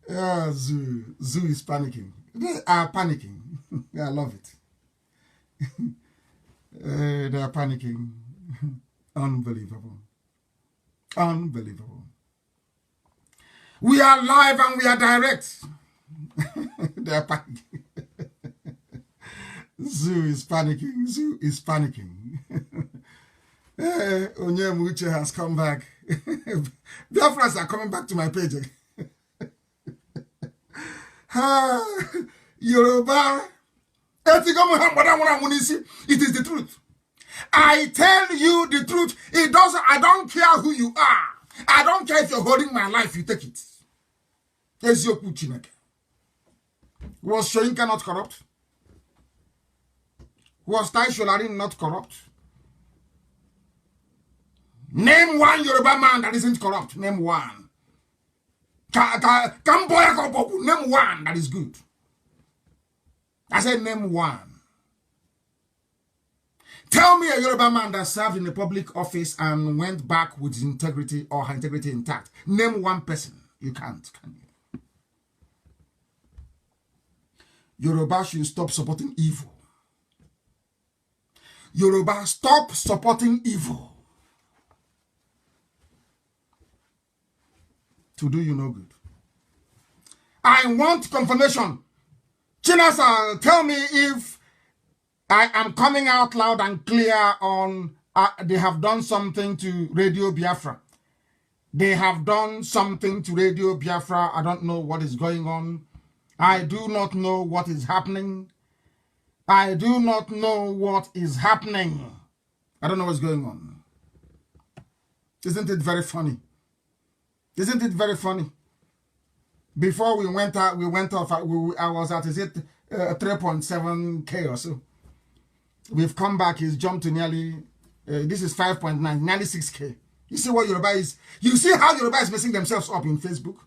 Zoo is panicking. They are panicking. I love it. They are panicking. Unbelievable. Unbelievable. We are live and we are direct. They are panicking. Zoo is panicking. Zoo is panicking. Onyemuche has come back. Biafrans are coming back to my page. Yoruba. It is the truth. I tell you the truth. I don't care who you are. I don't care if you're holding my life, you take it. Was Shoyinka not corrupt? Was Tai Solarin not corrupt? Name one Yoruba man that isn't corrupt. Name one. Name one that is good. I said name one. Tell me a Yoruba man that served in a public office and went back with his integrity or her integrity intact. Name one person. You can't, can you? Yoruba should stop supporting evil. Yoruba, stop supporting evil. To do you no good. I want confirmation. Chinasa, tell me if I am coming out loud and clear on they have done something to Radio Biafra. They have done something to Radio Biafra. I don't know what is going on. I do not know what is happening. I do not know what is happening. I don't know what's going on. Isn't it very funny? Isn't it very funny? Before we went out, I was at, is it 3.7K or so? We've come back, he's jumped to nearly, this is 5.9, nearly 6K. You see what Yoruba is? You see how Yoruba is messing themselves up in Facebook?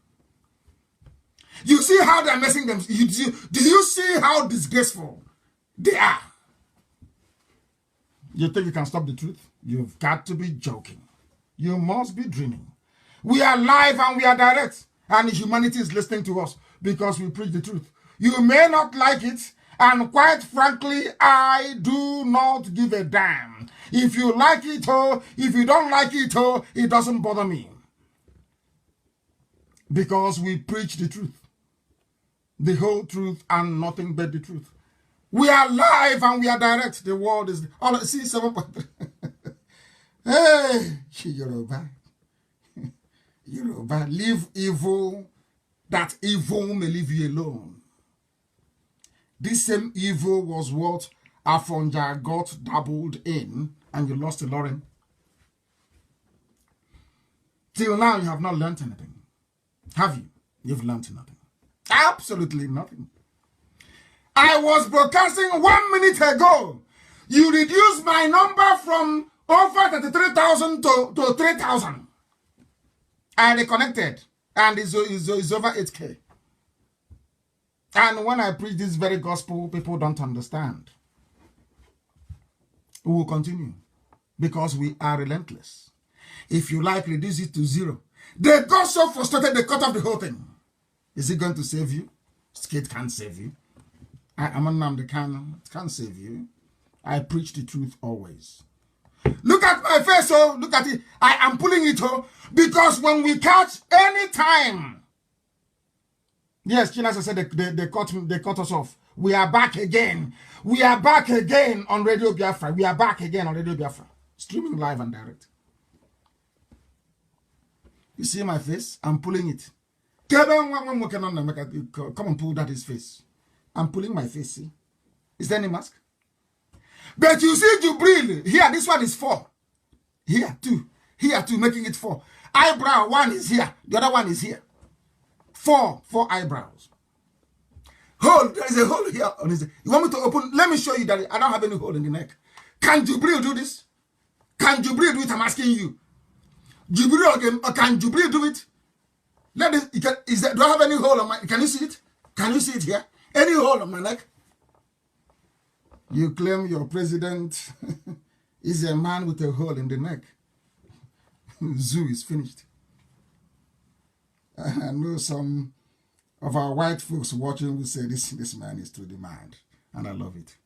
You see how they're messing them? Do you see how disgraceful they are? You think you can stop the truth? You've got to be joking. You must be dreaming. We are live and we are direct. And humanity is listening to us because we preach the truth. You may not like it, and quite frankly, I do not give a damn. If you like it or if you don't like it or it doesn't bother me. Because we preach the truth. The whole truth and nothing but the truth. We are live and we are direct. The world is all see 7.3. Hey, Yoruba. Yoruba, leave evil, that evil may leave you alone. This same evil was what Afonja got dabbled in, and you lost to Lauren. Till now, you have not learned anything. Have you? You've learned nothing. Absolutely nothing. I was broadcasting 1 minute ago. You reduced my number from over 33,000 to 3,000. I reconnected, and it's over 8K. And when I preach this very gospel, people don't understand. We will continue, because we are relentless. If you like, reduce it to 0. They got so frustrated, they cut off the whole thing. Is it going to save you? Skate can't save you. I'm a Nnamdi Kanu. It can't save you. I preach the truth always. Look at my face, oh, look at it. I am pulling it, oh, because when we catch any time. Yes, Chinasa said they cut us off. We are back again. We are back again on Radio Biafra. We are back again on Radio Biafra. Streaming live and direct. You see my face? I'm pulling it. Come and pull that his face. I'm pulling my face, see? Is there any mask? But you see Jubril, here, this one is 4. Here, 2. Here, 2, making it 4. Eyebrow, 1 is here. The other one is here. 4 eyebrows. Hole, there is a hole here on his. You want me to open? Let me show you that I don't have any hole in the neck. Can Jubril do this? Can Jubril do it? I'm asking you. Jubril again, can Jubril do it? Let it, do I have any hole on my, can you see it? Can you see it here? Any hole on my neck? You claim your president is a man with a hole in the neck. Zoo is finished. I know some of our white folks watching will say, this man is truly mad. And I love it.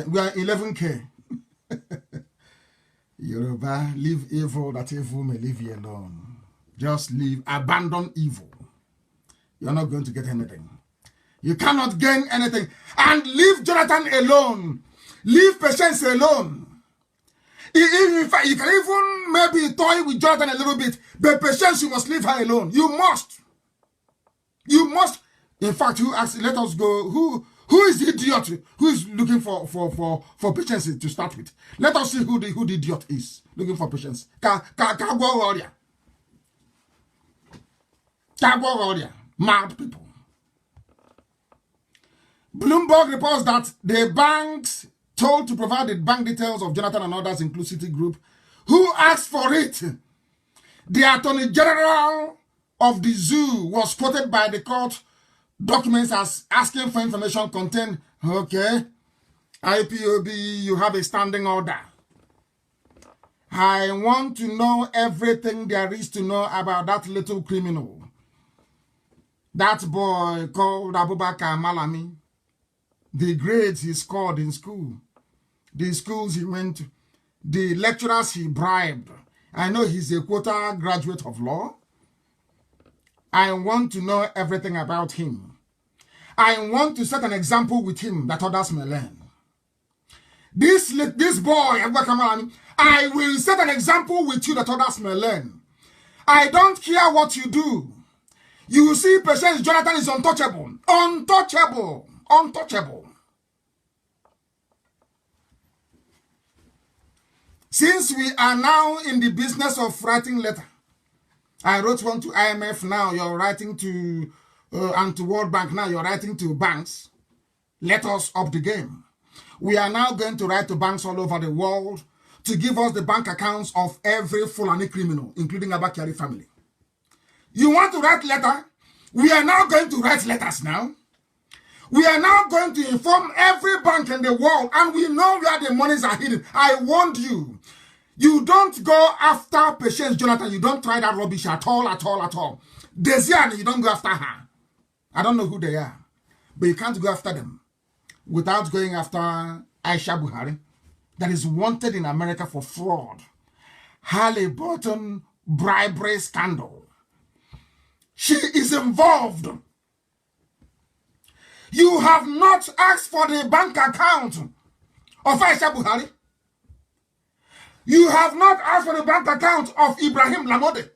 We are 11K. Yoruba, leave evil that evil may leave you alone. Just leave, abandon evil. You're not going to get anything. You cannot gain anything. And leave Jonathan alone. Leave Patience alone. In fact, you can even maybe toy with Jonathan a little bit, but Patience, you must leave her alone. You must. You must. In fact, who asked, let us go, who is the idiot who is looking for Patience to start with? Let us see who the idiot is looking for Patience. Mad people. Bloomberg reports that the banks told to provide the bank details of Jonathan and others, including Citigroup, who asked for it. The Attorney General of the zoo was quoted by the court documents as asking for information contained. Okay, IPOB, you have a standing order. I want to know everything there is to know about that little criminal. That boy called Abubakar Malami. The grades he scored in school. The schools he went to. The lecturers he bribed. I know he's a quota graduate of law. I want to know everything about him. I want to set an example with him that others may learn. This boy, Abubakar Malami, I will set an example with you that others may learn. I don't care what you do. You see, Patience Jonathan is untouchable. Untouchable. Untouchable. Since we are now in the business of writing letter, I wrote one to IMF, now you're writing to, and to World Bank, now you're writing to banks. Let us up the game. We are now going to write to banks all over the world to give us the bank accounts of every Fulani criminal, including Abakari family. You want to write letter? We are now going to write letters now. We are now going to inform every bank in the world, and we know where the monies are hidden. I warned you. You don't go after Patience Jonathan. You don't try that rubbish at all, at all, at all. Desian, you don't go after her. I don't know who they are, but you can't go after them without going after Aisha Buhari, that is wanted in America for fraud. Halliburton bribery scandal. She is involved. You have not asked for the bank account of Aisha Buhari. You have not asked for the bank account of Ibrahim Lamode.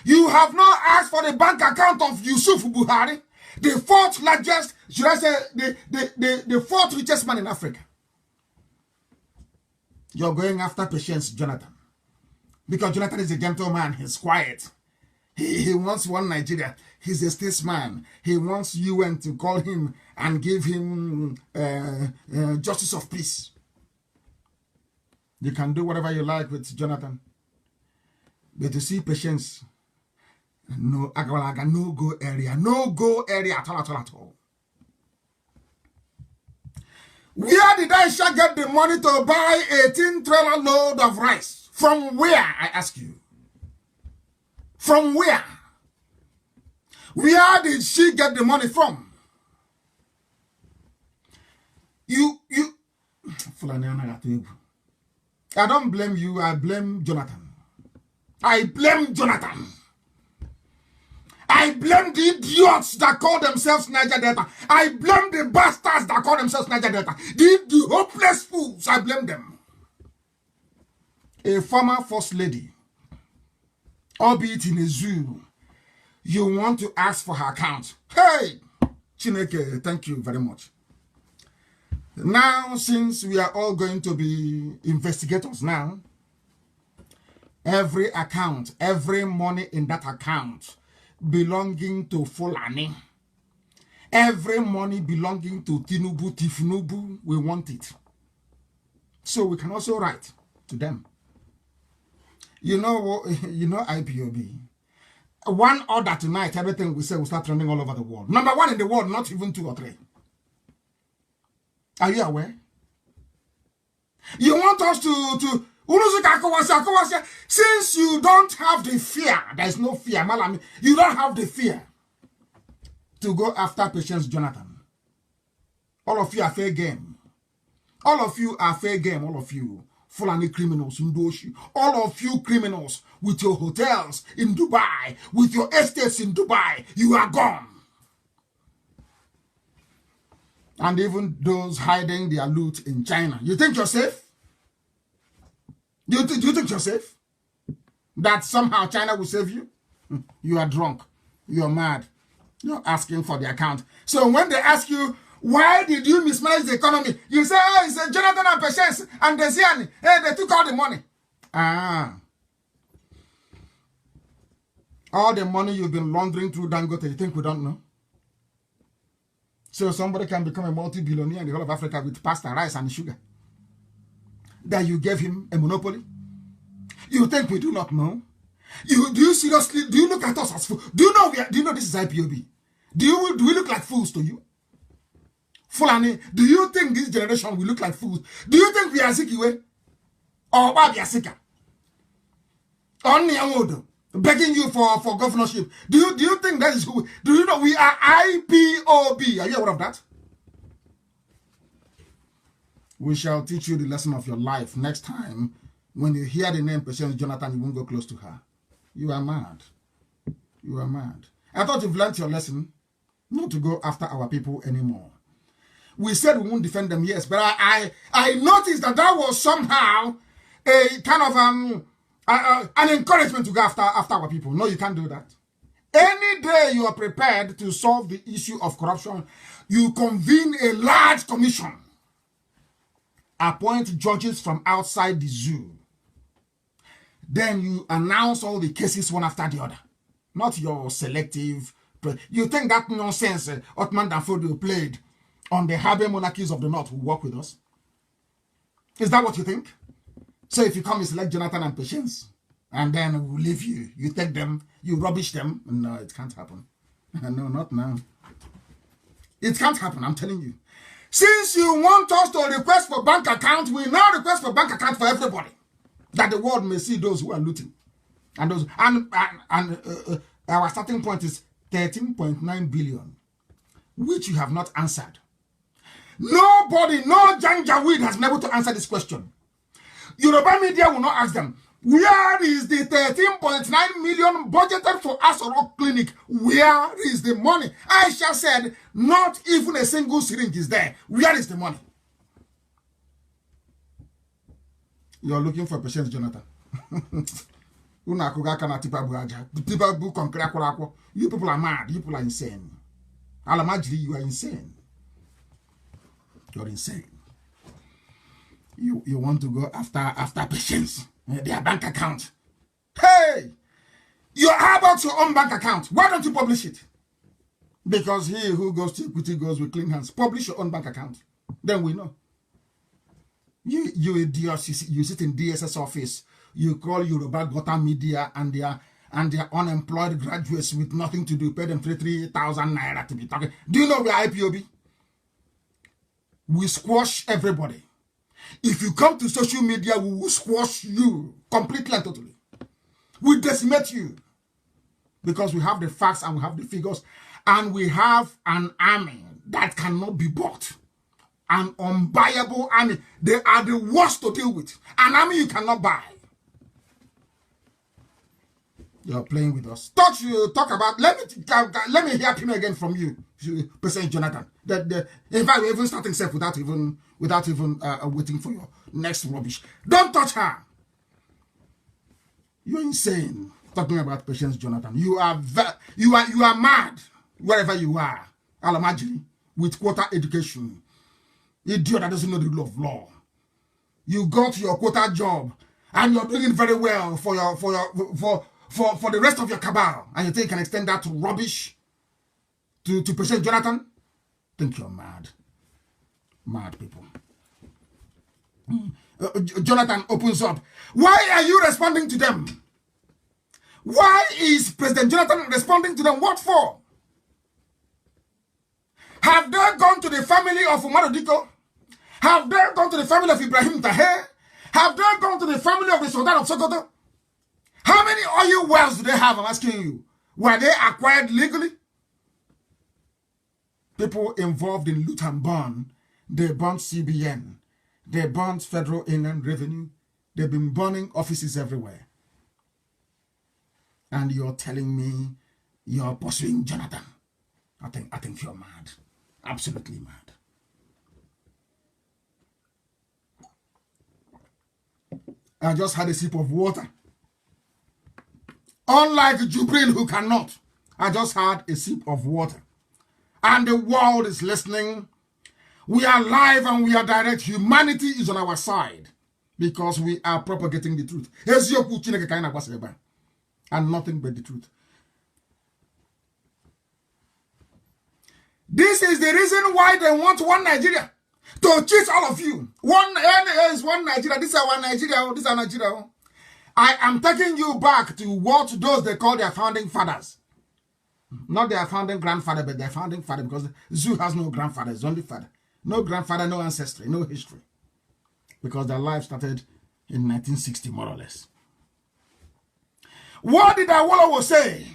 You have not asked for the bank account of Yusuf Buhari, the fourth largest, should I say, the fourth richest man in Africa. You're going after Patience Jonathan. Because Jonathan is a gentleman, he's quiet. He wants one Nigeria. He's a statesman. He wants UN to call him and give him justice of peace. You can do whatever you like with Jonathan. But to see Patience, no go area. No go area at all, at all, at all. Where did Aisha get the money to buy 18-trailer load of rice? From where, I ask you? From where? Where did she get the money from? I don't blame you, I blame Jonathan. I blame Jonathan. I blame the idiots that call themselves Niger Delta. I blame the bastards that call themselves Niger Delta. The hopeless fools, I blame them. A former first lady, albeit in a zoo, you want to ask for her account. Hey, Chineke, thank you very much. Now, since we are all going to be investigators now, every account, every money in that account belonging to Fulani, every money belonging to Tinubu, Tifnubu, we want it. So we can also write to them. You know IPOB. One order tonight, everything we say will start trending all over the world. Number one in the world, not even 2 or 3. Are you aware? You want us to Since you don't have the fear, there is no fear, Malami. You don't have the fear to go after Patience Jonathan. All of you are fair game. All of you are fair game. All of you. Fulani criminals, Ndoshi. All of you criminals with your hotels in Dubai, with your estates in Dubai, you are gone. And even those hiding their loot in China. You think you're safe? You think you're safe? That somehow China will save you? You are drunk. You're mad. You're asking for the account. So when they ask you, why did you mismanage the economy? You say, oh, it's Jonathan and Patience and Desiani. Hey, they took all the money. All the money you've been laundering through Dangote, you think we don't know? So somebody can become a multi-billionaire in the whole of Africa with pasta, rice, and sugar. That you gave him a monopoly? You think we do not know? Do you seriously, do you look at us as fools? Do you know this is IPOB? Do we look like fools to you? Fulani, do you think this generation will look like fools? Do you think we are Zikiwe? Or we are Sika? Only Amodo, begging you for governorship. Do you think that is who? Do you know we are IPOB? Are you aware of that? We shall teach you the lesson of your life next time. When you hear the name Patience Jonathan, you won't go close to her. You are mad. You are mad. I thought you've learned your lesson not to go after our people anymore. We said we won't defend them, yes, but I noticed that was somehow a kind of an encouragement to go after our people. No, you can't do that. Any day you are prepared to solve the issue of corruption, you convene a large commission, appoint judges from outside the zoo. Then you announce all the cases one after the other. Not your selective. You think that nonsense Otman Danfodio played on the Habe monarchies of the North will work with us? Is that what you think? So if you come and select Jonathan and Patience, and then we'll leave you, you take them, you rubbish them. No, it can't happen. No, not now. It can't happen, I'm telling you. Since you want us to request for bank account, we now request for bank account for everybody, that the world may see those who are looting. And those our starting point is 13.9 billion, which you have not answered. Nobody, no Janjaweed has been able to answer this question. Yoruba media will not ask them, where is the 13.9 million budgeted for Asoro Clinic? Where is the money? Aisha said, not even a single syringe is there. Where is the money? You're looking for Patience Jonathan. You people are mad. You people are insane. Alamajri, you are insane. You're insane. You want to go after Patience, their bank account. Hey! How about your own bank account? Why don't you publish it? Because he who goes to equity goes with clean hands. Publish your own bank account. Then we know. You idiots, you sit in DSS office. You call Yoruba Gota media and their unemployed graduates with nothing to do. Pay them 3,000 naira to be talking. Do you know we are IPOB? We squash everybody. If you come to social media, we will squash you completely and totally. We decimate you. Because we have the facts and we have the figures. And we have an army that cannot be bought. An unbuyable army. They are the worst to deal with. An army you cannot buy. You're playing with us. Talk about. Let me hear him again from you, President Jonathan. In fact, we're even starting self without even waiting for your next rubbish. Don't touch her. You're insane. Talking about Patience Jonathan. You are mad wherever you are. Alamajiri with quota education. Idiot that doesn't know the rule of law. You got your quota job and you're doing very well for the rest of your cabal, and you think you can extend that to rubbish to President Jonathan? Think you're mad. Mad people. Jonathan opens up. Why are you responding to them? Why is President Jonathan responding to them? What for? Have they gone to the family of Umar Diko? Have they gone to the family of Ibrahim Taher? Have they gone to the family of the Sultan of Sokoto? How many oil wells do they have? I'm asking you. Were they acquired legally? People involved in loot and burn, they burnt CBN, they burnt Federal Inland Revenue, they've been burning offices everywhere. And you're telling me you're pursuing Jonathan. I think you're mad. Absolutely mad. I just had a sip of water. Unlike Jubril, who cannot, I just had a sip of water. And the world is listening. We are live and we are direct. Humanity is on our side because we are propagating the truth. And nothing but the truth. This is the reason why they want one Nigeria. To cheat all of you. One is one Nigeria. This is one Nigeria. This is Nigeria. I am taking you back to what those they call their founding fathers. Not their founding grandfather, but their founding father, because Zoo has no grandfather, it's only father. No grandfather, no ancestry, no history. Because their life started in 1960, more or less. What did Awolowo say?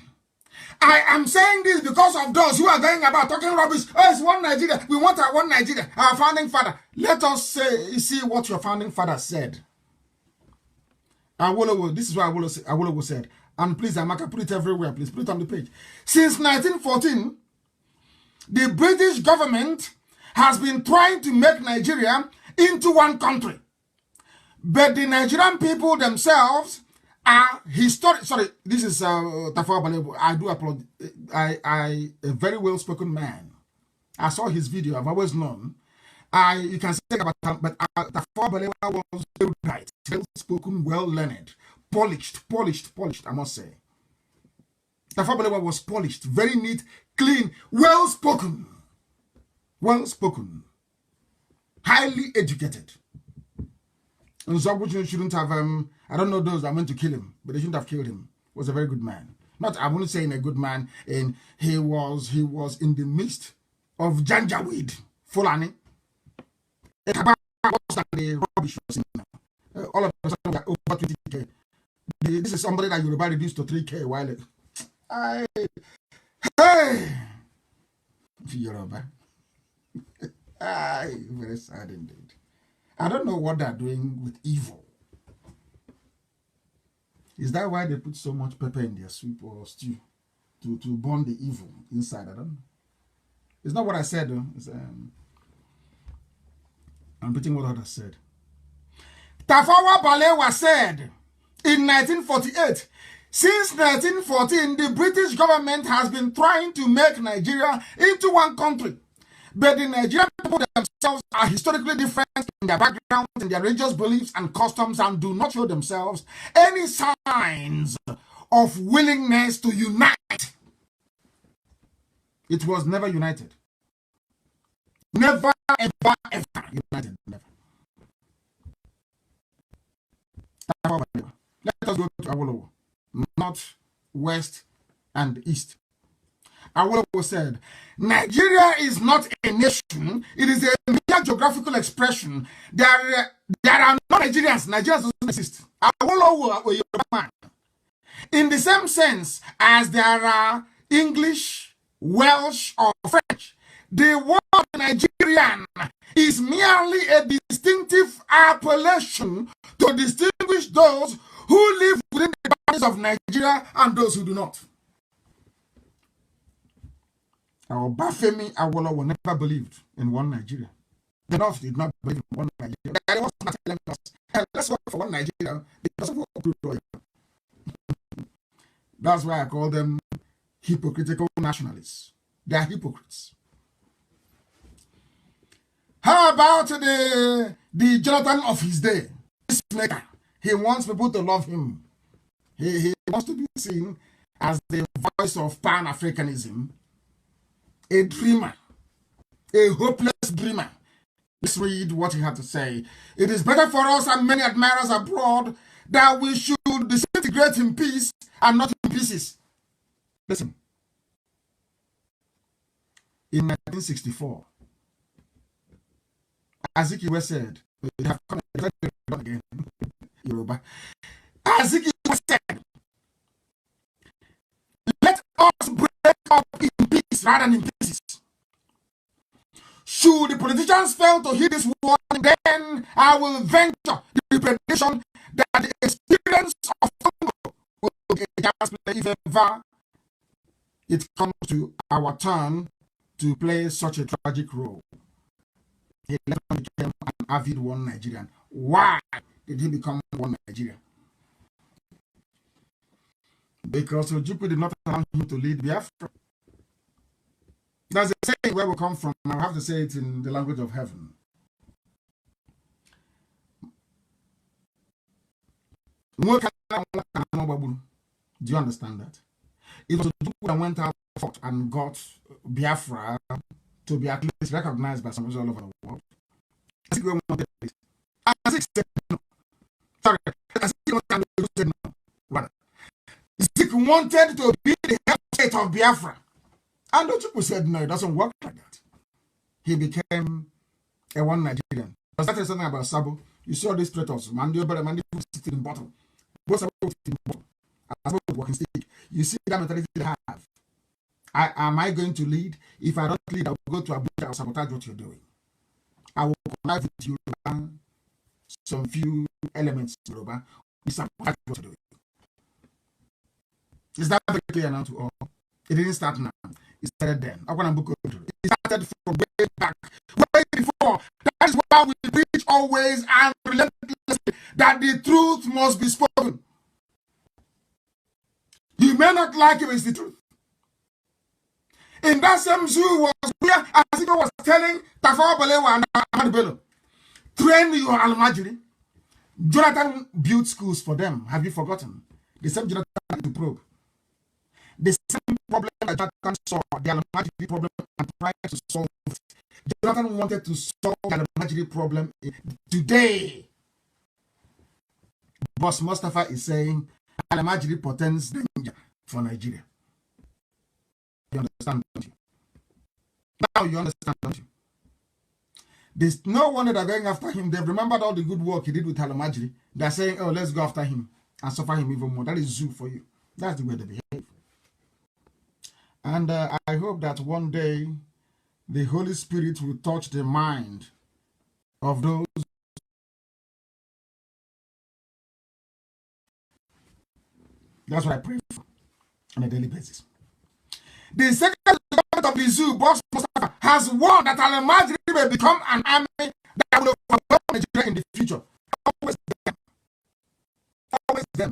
I am saying this because of those who are going about talking rubbish. Oh, it's one Nigeria. We want our one Nigeria. Our founding father. Let us see what your founding father said. Awolowo, this is what Awolowo said. And please, Amaka, put it everywhere. Please put it on the page. Since 1914, the British government has been trying to make Nigeria into one country. But the Nigerian people themselves are historic. Sorry, this is Tafawa Balewa. I do applaud. I a very well-spoken man. I saw his video. I've always known. You can say about him, but Tafawa Balewa was very right, well-spoken, well-learned, polished, I must say. Tafawa Balewa was polished, very neat, clean, well-spoken, highly educated. And so shouldn't have, I don't know those that meant to kill him, but they shouldn't have killed him. He was a very good man. Not, I wouldn't say in a good man, and he was in the midst of Janjaweed, Fulani. The rubbish all of a sudden we are over 20k. This is somebody that Yoruba reduced to 3k a while ago. Hey, Yoruba. Very sad indeed. I don't know what they're doing with evil. Is that why they put so much pepper in their soup or stew? To burn the evil inside? I don't know. It's not what I said though. It's, I'm repeating what others said. Tafawa Balewa said in 1948, since 1914, the British government has been trying to make Nigeria into one country. But the Nigerian people themselves are historically different in their backgrounds, in their religious beliefs and customs, and do not show themselves any signs of willingness to unite. It was never united. Never, ever, ever united. Never. Let us go to Awolowo. North, West, and East. Awolowo said, Nigeria is not a nation. It is a mere geographical expression. There are no Nigerians. Nigerians don't exist. Awolowo, a Yoruba man. In the same sense as there are English, Welsh, or French, the word Nigerian is merely a distinctive appellation to distinguish those who live within the boundaries of Nigeria and those who do not. Our Bafemi Awolowo never believed in one Nigeria. The North did not believe in one Nigeria. They was not telling us, hey, let's work for one Nigeria because of what. That's why I call them hypocritical nationalists. They are hypocrites. How about the Jonathan of his day? This maker. He wants people to love him. He wants to be seen as the voice of Pan-Africanism. A dreamer. A hopeless dreamer. Let's read what he had to say. It is better for us and many admirers abroad that we should disintegrate in peace and not in pieces. Listen. In 1964, Azikiwe said, we have come to again, Yoruba. As it was said, let us break up in peace rather than in pieces. Should the politicians fail to heed this warning, then I will venture the prediction that the experience of Congo will be a chance play if ever it comes to our turn to play such a tragic role. He became an avid one Nigerian. Why did he become one Nigerian? Because Ojukwu did not allow him to lead Biafra. That's a saying where we come from. I have to say it in the language of heaven. Do you understand that? It was Ojukwu that went out and got Biafra to be at least recognized by some people all over the world. Zik wanted to be the head state of Biafra. And the people said, no, it doesn't work like that. He became a one Nigerian. Does that say something about Sabo? You see all these traitors, Mandi sitting in bottom. Both Sabo sitting in bottom. Sabo walking stick. You see that mentality they have. Am I going to lead? If I don't lead, I will go to Abuja and sabotage what you're doing. I will connive with you some few elements in Yoruba. We sabotage what you're doing. Is that very clear now to all? It didn't start now. It started then. It started from way back, way before. That is why we preach always and relentlessly that the truth must be spoken. You may not like it, but it's the truth. In that same zoo was where Asiko was telling Tafawa Balewa and Ahmad Bello, train your Almajiri. Jonathan built schools for them. Have you forgotten? The same Jonathan to probe. The same problem that Jonathan saw, the Almajiri problem, and tried to solve it. Jonathan wanted to solve the Almajiri problem today. Boss Mustafa is saying Almajiri portends danger for Nigeria. You understand, don't you? Now you understand, don't you? There's no wonder they're going after him. They've remembered all the good work he did with Almajiri. They're saying, oh, let's go after him and suffer him even more. That is zoo for you. That's the way they behave. And I hope that one day the Holy Spirit will touch the mind of those. That's what I pray for on a daily basis. The second government of the zoo, Boss Mustafa, has warned that Al-Majri may become an army that will overwhelm Nigeria in the future. Always them. Always them.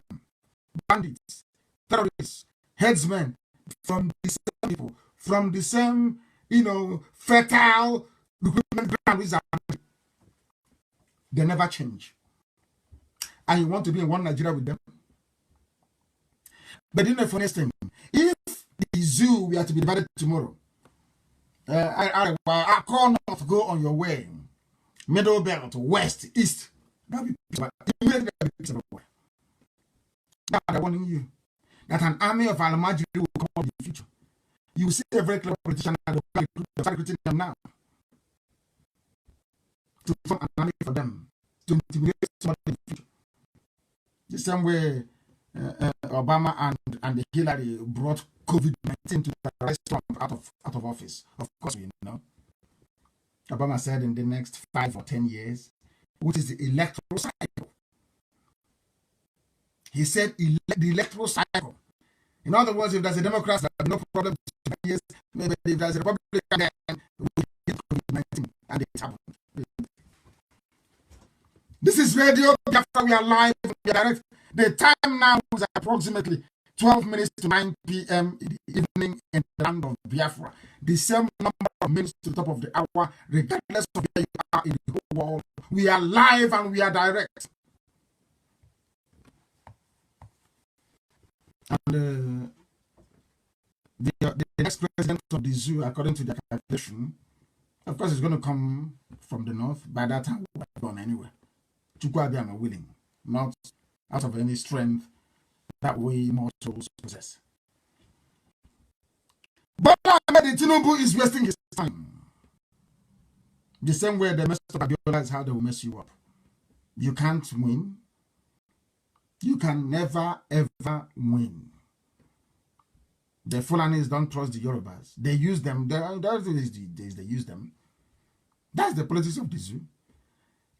Bandits, terrorists, headsmen, from the same people, from the same, fertile recruitment ground. They never change. And you want to be in one Nigeria with them? But you know, for next thing, if the zoo we are to be divided tomorrow, I call not go on your way, middle belt, west, east. That will be immediately. Now I'm warning you that an army of Al-Majri will come up in the future. You will see every club politician that will start recruiting them now to form an army for them to intimidate somebody in the future. The same way Obama and the Hillary brought COVID-19 to the restaurant out of office. Of course, we know. Obama said in the next 5 or 10 years, which is the electoral cycle. He said the electoral cycle. In other words, if there's a Democrat, there's no problem. Years, maybe if there's a Republican, then we get COVID-19, and it happened. This is Radio Biafra. We are live. We are direct. The time now is approximately 12 minutes to 9 p.m. in the evening in the land of Biafra. The same number of minutes to the top of the hour, regardless of where you are in the whole world. We are live and we are direct. And the next president of the zoo, according to the calculation, of course, is going to come from the north. By that time, we're gone anyway. Chukwabi are willing, not out of any strength that we mortals possess. But Tinubu is wasting his time. The same way they messed up Abiola is how they will mess you up. You can't win. You can never, ever win. The Fulanis don't trust the Yorubas. They use them. They use them. That's the politics of the zoo.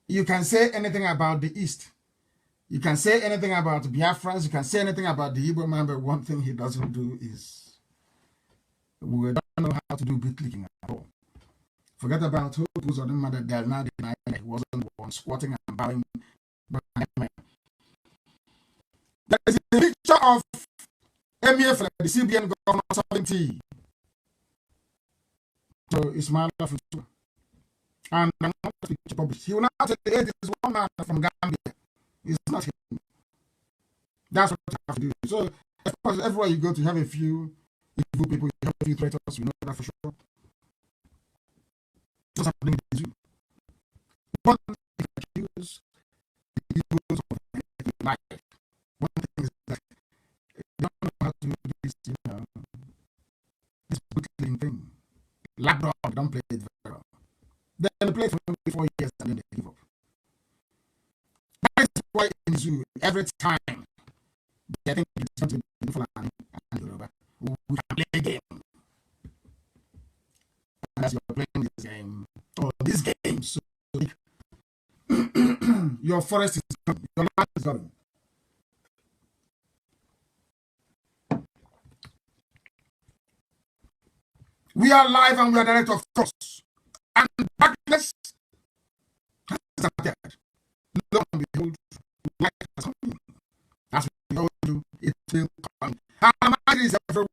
You can say anything about the East. You can say anything about Biafrans. You can say anything about the Igbo man, but one thing he doesn't do is we don't know how to do bit clicking at all. Forget about who was on the matter. They're now denying that he wasn't the one squatting and bowing. There is a picture of MEF, the CBN governor, serving tea. So Ismail Futu. And I'm not published. He will not say it is one man from Gambia. It's not him. That's what you have to do. So, of course, everywhere you go to have a few evil people, you have a few traitors, we know that for sure. What's happening with you? One thing you accuse the evils of life. One thing is that you don't know how to do this, this bootling thing. Labrador don't play it very well. Then they play it for 4 years and then they give up. That is why in zoo, every time they think it's going to be beautiful and Yoruba, we can play a game. And as you're playing this game, or this game, so your forest is going, your land is going. We are live and we are direct, of course. And darkness has appeared. Lo and behold, light has come. As we all do, it will come. And light is everywhere.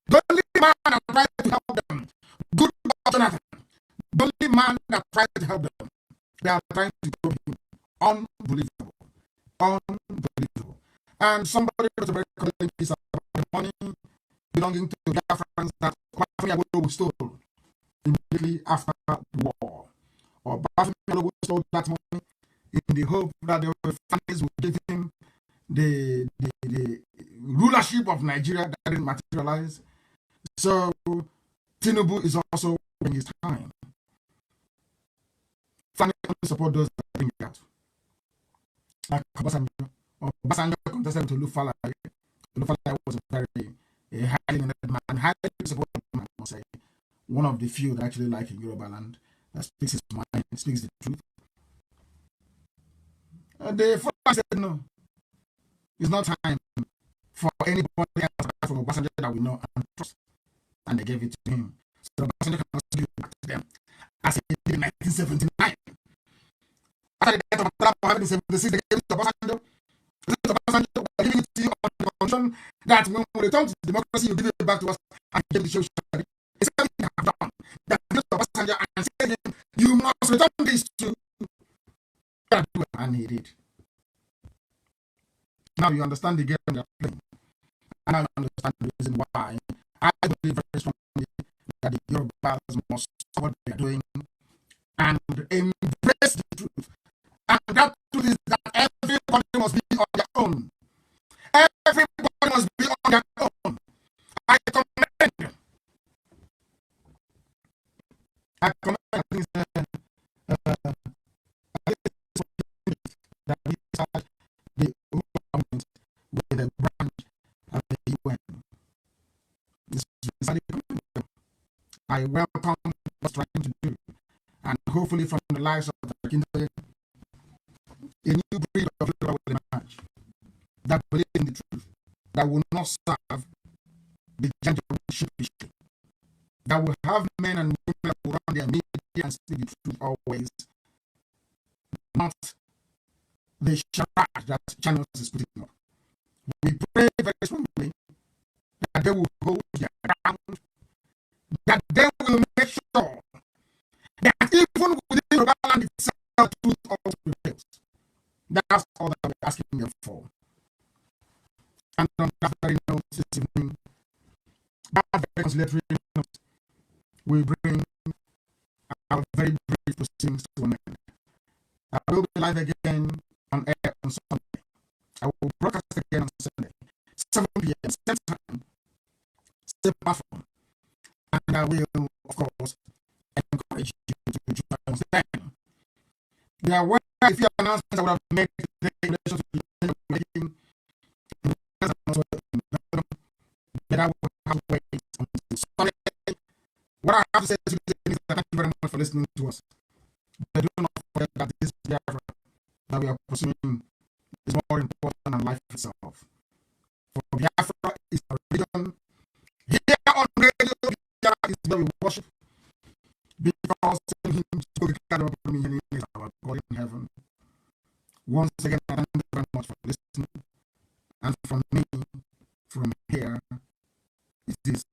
The only man that tried to help them, good Jonathan, the only man that tried to help them, they are trying to go him. Unbelievable. Unbelievable. And somebody wrote a very calling piece about the money belonging to the Biafrans that Bafemi stole immediately after the war. Or Bafemi stole that money in the hope that the families would give him the rulership of Nigeria that didn't materialize. So Tinubu is also wasting his time. Family only support those that bring it out. Like Obasanjo contested to Lufala. Lufala was a very highly man, highly supported man, I must say. One of the few that actually like in Yoruba land, that speaks his mind, speaks the truth. The father said no. It's not time for anybody else from Obasanjo that we know and trust. And they gave it to him. So Obasanjo can also give it back to them as he did in 1979. After the death of Trump in 1976, they gave it to Obasanjo. Obasanjo will give it to you on the condition that when we return to democracy, you give it back to us and give the show. It's something they have done. That gives to Obasanjo and said to him, you must return this to. And he did. Now you understand the game they're playing. And now you understand the reason why I believe very strongly that the Yorubas must stop what they're doing and embrace the truth. And that truth is that everybody must be on their own. Everybody must be on their own. I commend. I think that we start the government with a branch of the UN. This is I welcome what's trying to do, and hopefully from the lives of the Kindle, a new breed of people will emerge that believe in the truth, that will not serve the gentleman sheepishly, that will have men and women that will run their media and speak the truth always, not the charade that channels is putting up. We pray very strongly that they will hold their ground, that they will make sure that even within the land itself, truth also prevails. That's all that we're asking them for. And on that very note, this evening, that very conciliatory note, we bring our very brief proceedings to an end. I will be live again on air on Sunday. I will broadcast again on Sunday, 7 p.m. same time, same platform. And I will, of course, encourage you to join us then. There are a few announcements I would have made today in relation to the making, but I will have to wait until Sunday. What I have to say today is that thank you very much for listening to us. But do not forget that this Biafra that we are pursuing is more important than life itself. For Biafra is a religion. Here on radio, Biafra is where we worship. Because him is our God in heaven. Once again, I thank you very much for listening. And from me, from here, it is